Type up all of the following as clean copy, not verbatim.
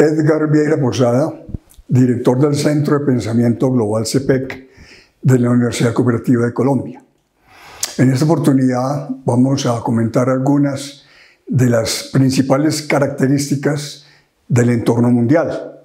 Edgar Vieira Posada, director del Centro de Pensamiento Global CEPEC de la Universidad Cooperativa de Colombia. En esta oportunidad vamos a comentar algunas de las principales características del entorno mundial.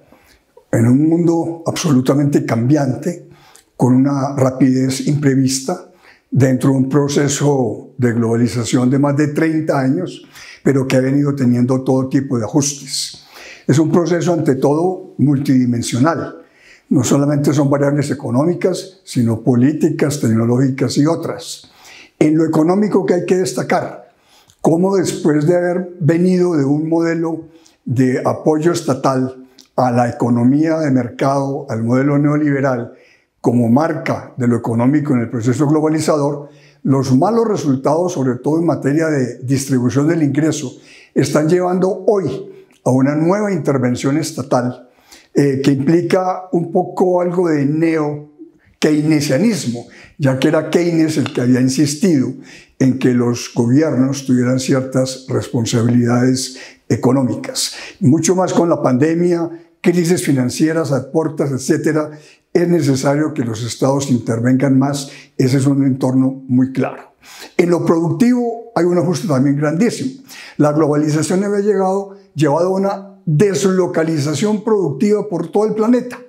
En un mundo absolutamente cambiante, con una rapidez imprevista, dentro de un proceso de globalización de más de 30 años, pero que ha venido teniendo todo tipo de ajustes. Es un proceso ante todo multidimensional. No solamente son variables económicas, sino políticas, tecnológicas y otras. En lo económico, que hay que destacar, cómo después de haber venido de un modelo de apoyo estatal a la economía de mercado, al modelo neoliberal, como marca de lo económico en el proceso globalizador, los malos resultados, sobre todo en materia de distribución del ingreso, están llevando hoy a una nueva intervención estatal que implica un poco algo de neo-keynesianismo, ya que era Keynes el que había insistido en que los gobiernos tuvieran ciertas responsabilidades económicas. Mucho más con la pandemia, crisis financieras a puertas, etcétera, es necesario que los estados intervengan más. Ese es un entorno muy claro. En lo productivo hay un ajuste también grandísimo. La globalización había llevado a una deslocalización productiva por todo el planeta.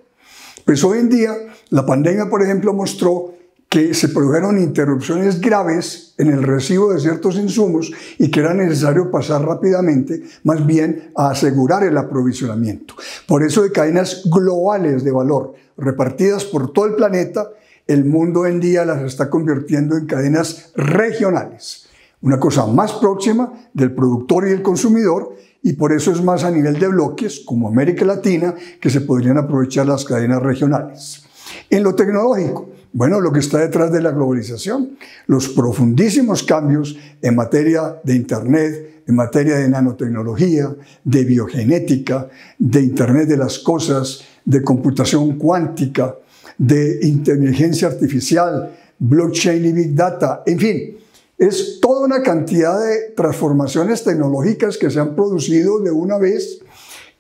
Pues hoy en día, la pandemia, por ejemplo, mostró que se produjeron interrupciones graves en el recibo de ciertos insumos y que era necesario pasar rápidamente, más bien, a asegurar el aprovisionamiento. Por eso, de cadenas globales de valor repartidas por todo el planeta, el mundo hoy en día las está convirtiendo en cadenas regionales. Una cosa más próxima del productor y el consumidor, y por eso es más a nivel de bloques, como América Latina, que se podrían aprovechar las cadenas regionales. En lo tecnológico, bueno, lo que está detrás de la globalización, los profundísimos cambios en materia de Internet, en materia de nanotecnología, de biogenética, de Internet de las cosas, de computación cuántica, de inteligencia artificial, blockchain y big data, en fin. Es toda una cantidad de transformaciones tecnológicas que se han producido de una vez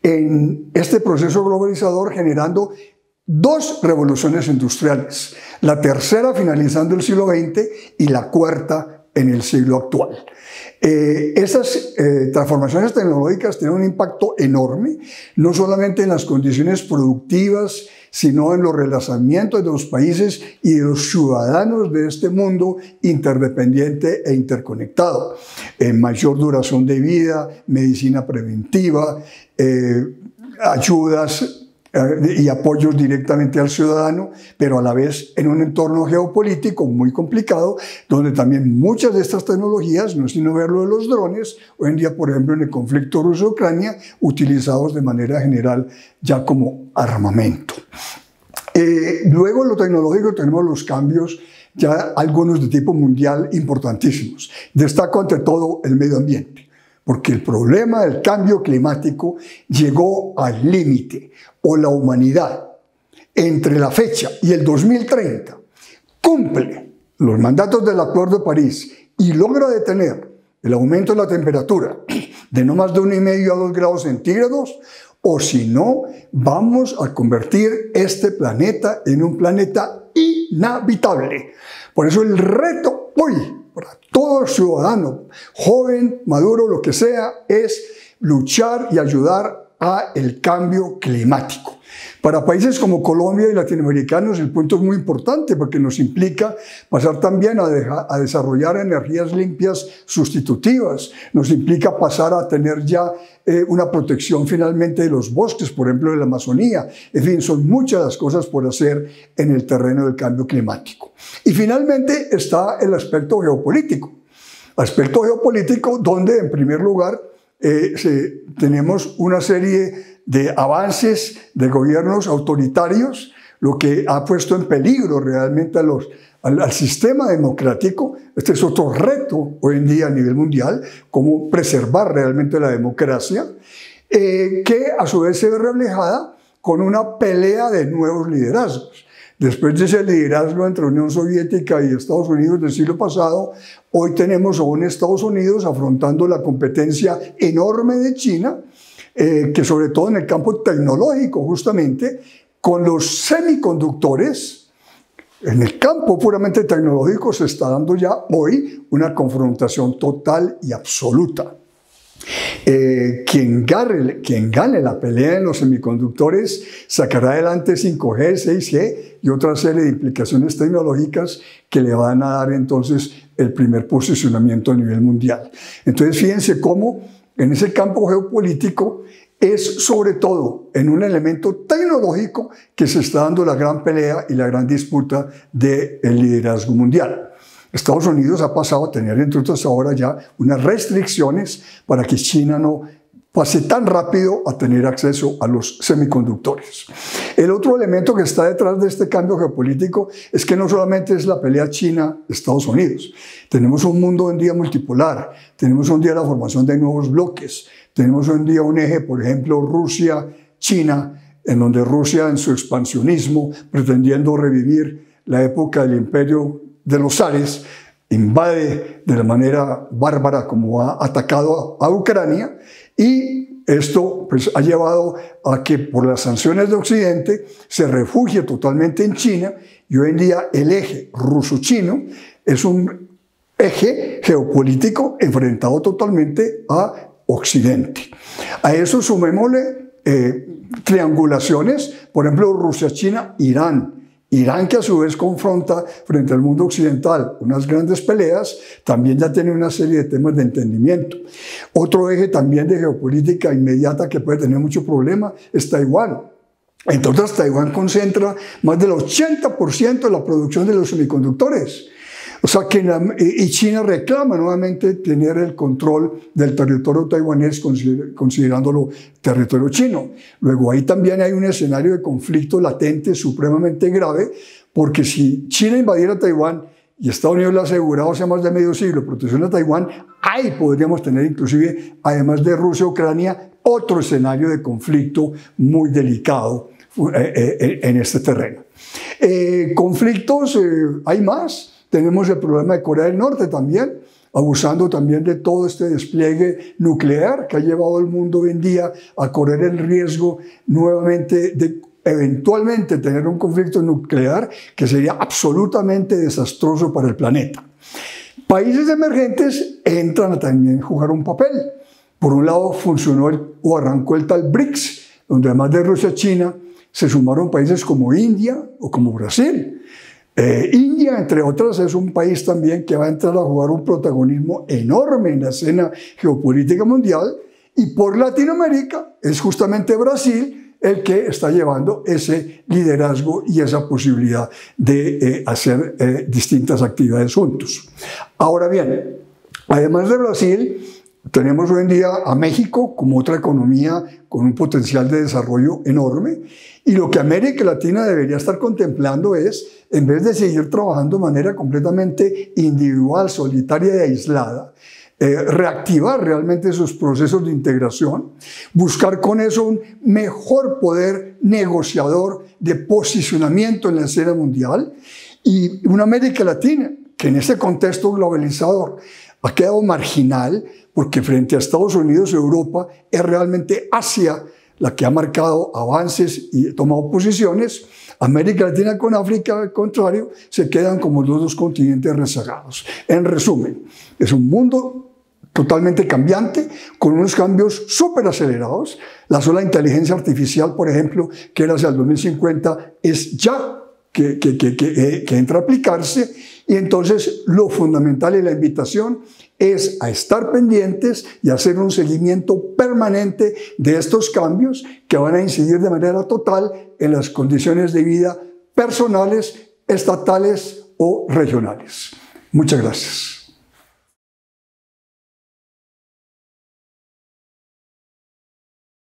en este proceso globalizador, generando dos revoluciones industriales. La tercera finalizando el siglo XX y la cuarta en el siglo actual. Esas transformaciones tecnológicas tienen un impacto enorme, no solamente en las condiciones productivas, sino en los relacionamientos de los países y de los ciudadanos de este mundo interdependiente e interconectado. Mayor duración de vida, medicina preventiva, ayudas y apoyos directamente al ciudadano, pero a la vez en un entorno geopolítico muy complicado, donde también muchas de estas tecnologías, no es sino ver lo de los drones, hoy en día, por ejemplo, en el conflicto ruso-Ucrania, utilizados de manera general ya como armamento. Luego, en lo tecnológico, tenemos los cambios, ya algunos de tipo mundial importantísimos. Destaco ante todo el medio ambiente, porque el problema del cambio climático llegó al límite, o la humanidad, entre la fecha y el 2030, cumple los mandatos del Acuerdo de París y logra detener el aumento de la temperatura de no más de 1,5 a 2 grados centígrados, o si no, vamos a convertir este planeta en un planeta inhabitable. Por eso el reto hoy, para todo ciudadano, joven, maduro, lo que sea, es luchar y ayudar al cambio climático. Para países como Colombia y latinoamericanos el punto es muy importante porque nos implica pasar también a desarrollar energías limpias sustitutivas, nos implica pasar a tener ya una protección finalmente de los bosques, por ejemplo de la Amazonía. En fin, son muchas las cosas por hacer en el terreno del cambio climático. Y finalmente está el aspecto geopolítico. Aspecto geopolítico donde en primer lugar tenemos una serie de avances de gobiernos autoritarios, lo que ha puesto en peligro realmente al sistema democrático. Este es otro reto hoy en día a nivel mundial, cómo preservar realmente la democracia, que a su vez se ve reflejada con una pelea de nuevos liderazgos. Después de ese liderazgo entre Unión Soviética y Estados Unidos del siglo pasado, hoy tenemos a un Estados Unidos afrontando la competencia enorme de China, que sobre todo en el campo tecnológico, justamente, con los semiconductores, en el campo puramente tecnológico se está dando ya hoy una confrontación total y absoluta. Quien gane la pelea en los semiconductores sacará adelante 5G, 6G y otra serie de implicaciones tecnológicas que le van a dar entonces el primer posicionamiento a nivel mundial. Entonces fíjense cómo en ese campo geopolítico es sobre todo en un elemento tecnológico que se está dando la gran pelea y la gran disputa del liderazgo mundial. Estados Unidos ha pasado a tener, entre otras ahora ya, unas restricciones para que China no pase tan rápido a tener acceso a los semiconductores. El otro elemento que está detrás de este cambio geopolítico es que no solamente es la pelea China-Estados Unidos. Tenemos un mundo hoy en día multipolar, tenemos hoy en día la formación de nuevos bloques, tenemos hoy en día un eje, por ejemplo, Rusia-China, en donde Rusia en su expansionismo, pretendiendo revivir la época del imperio de los zares, invade de la manera bárbara como ha atacado a Ucrania, y esto pues, ha llevado a que por las sanciones de Occidente se refugie totalmente en China, y hoy en día el eje ruso-chino es un eje geopolítico enfrentado totalmente a Occidente. A eso sumémosle triangulaciones, por ejemplo, Rusia-China-Irán. Irán, que a su vez confronta frente al mundo occidental unas grandes peleas, también ya tiene una serie de temas de entendimiento. Otro eje también de geopolítica inmediata que puede tener mucho problema es Taiwán. Entonces Taiwán concentra más del 80% de la producción de los semiconductores. O sea que y China reclama nuevamente tener el control del territorio taiwanés considerándolo territorio chino. Luego ahí también hay un escenario de conflicto latente supremamente grave, porque si China invadiera Taiwán y Estados Unidos le ha asegurado hace más de medio siglo protección a Taiwán, ahí podríamos tener inclusive, además de Rusia-Ucrania, otro escenario de conflicto muy delicado en este terreno. Conflictos hay más. Tenemos el problema de Corea del Norte también, abusando también de todo este despliegue nuclear que ha llevado al mundo hoy en día a correr el riesgo nuevamente de eventualmente tener un conflicto nuclear que sería absolutamente desastroso para el planeta. Países emergentes entran a también jugar un papel. Por un lado funcionó o arrancó el tal BRICS, donde además de Rusia y China se sumaron países como India o como Brasil. India, entre otras, es un país también que va a entrar a jugar un protagonismo enorme en la escena geopolítica mundial, y por Latinoamérica es justamente Brasil el que está llevando ese liderazgo y esa posibilidad de hacer distintas actividades juntos. Ahora bien, además de Brasil, tenemos hoy en día a México como otra economía con un potencial de desarrollo enorme, y lo que América Latina debería estar contemplando es, en vez de seguir trabajando de manera completamente individual, solitaria y aislada, reactivar realmente esos procesos de integración, buscar con eso un mejor poder negociador de posicionamiento en la escena mundial, y una América Latina que en ese contexto globalizador ha quedado marginal, porque frente a Estados Unidos y Europa es realmente Asia la que ha marcado avances y tomado posiciones. América Latina con África, al contrario, se quedan como los dos continentes rezagados. En resumen, es un mundo totalmente cambiante, con unos cambios súper acelerados. La sola inteligencia artificial, por ejemplo, que era hacia el 2050, es ya que entra a aplicarse, y entonces lo fundamental y la invitación es a estar pendientes y hacer un seguimiento permanente de estos cambios que van a incidir de manera total en las condiciones de vida personales, estatales o regionales. Muchas gracias.